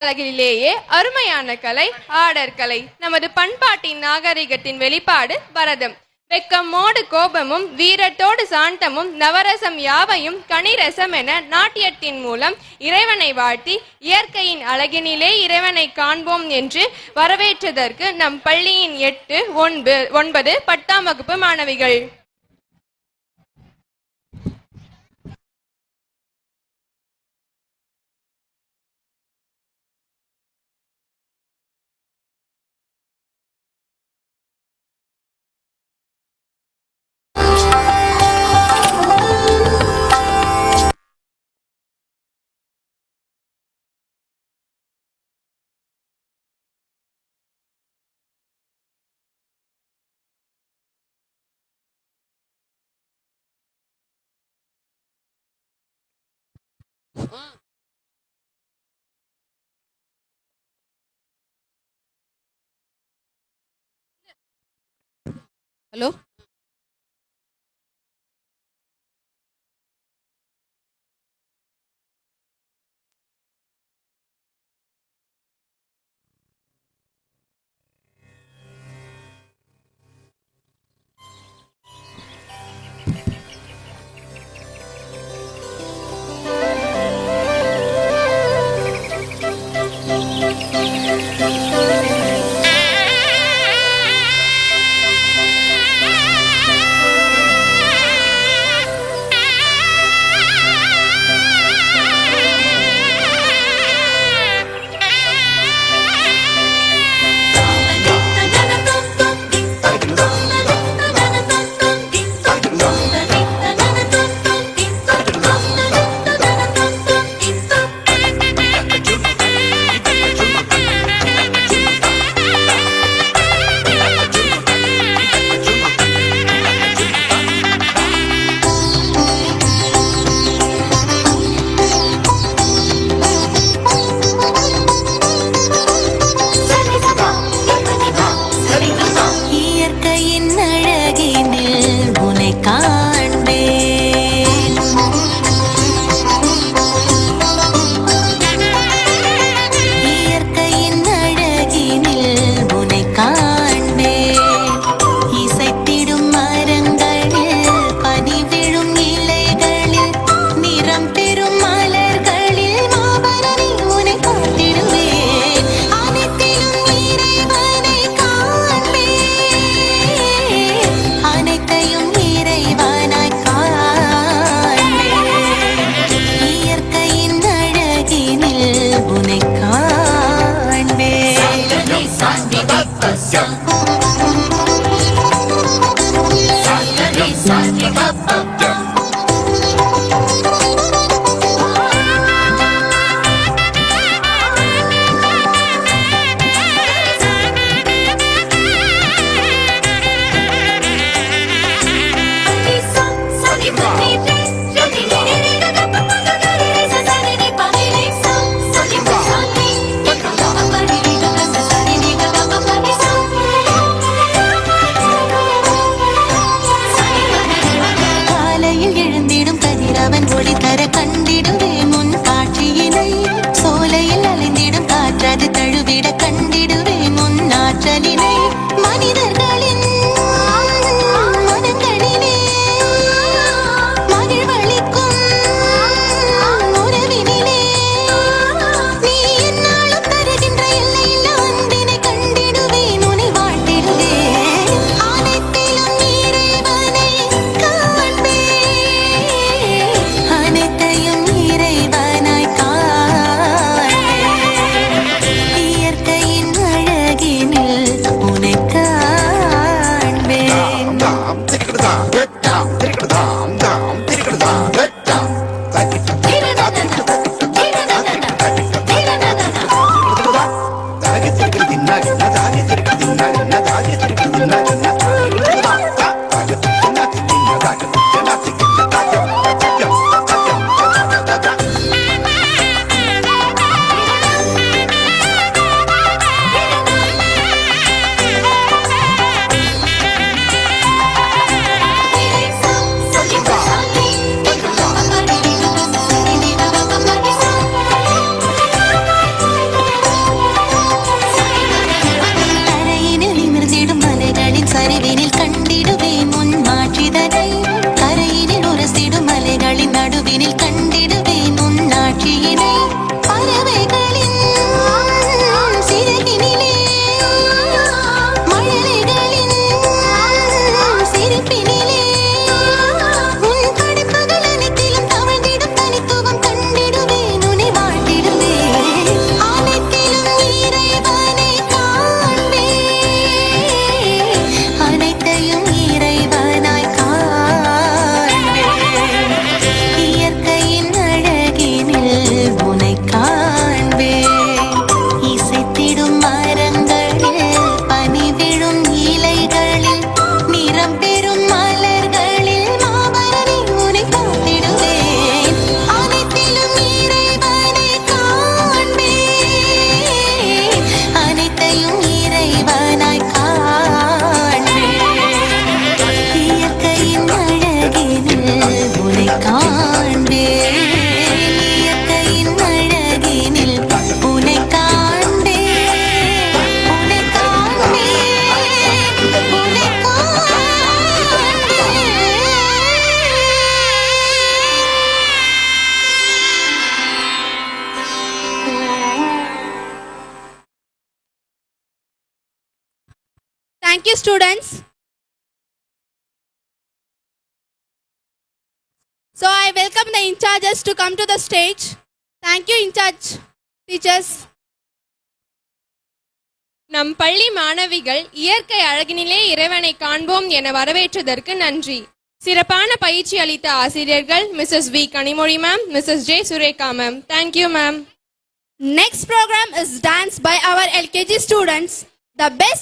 அழகிலேயே அருமையான கலை ஆடற்கலை. நமது பண்பாட்டின் நாகரிகத்தின் வெளிப்பாடு பரதம். வெக்கமோடு கோபமும் வீரத்தோடு சாந்தமும் நவரசம் யாவையும் கனிரசம் என நாட்டியத்தின் மூலம் இறைவனை வாழ்த்தி இயற்கையின் அழகினிலே இறைவனை காண்போம் என்று வரவேற்றதற்கு நம் பள்ளியின் 8, 9, 10ஆம் வகுப்பு மாணவிகள். ஹலோ, இயற்கையின் அழகினில் Thank you, students. So I welcome the in-charges to come to the stage. Thank you, in-charge teachers. நம் பள்ளி மாணவிகள் இயற்கை அழகினிலே இறைவனை காண்போம் என வரவேற்றதற்கு நன்றி. சிறப்பான பயிற்சி அளித்த ஆசிரியர்கள் Mrs V Kanimozhi ma'am, Mrs J Surekha ma'am. Thank you ma'am. Next program is dance by our LKG students. The best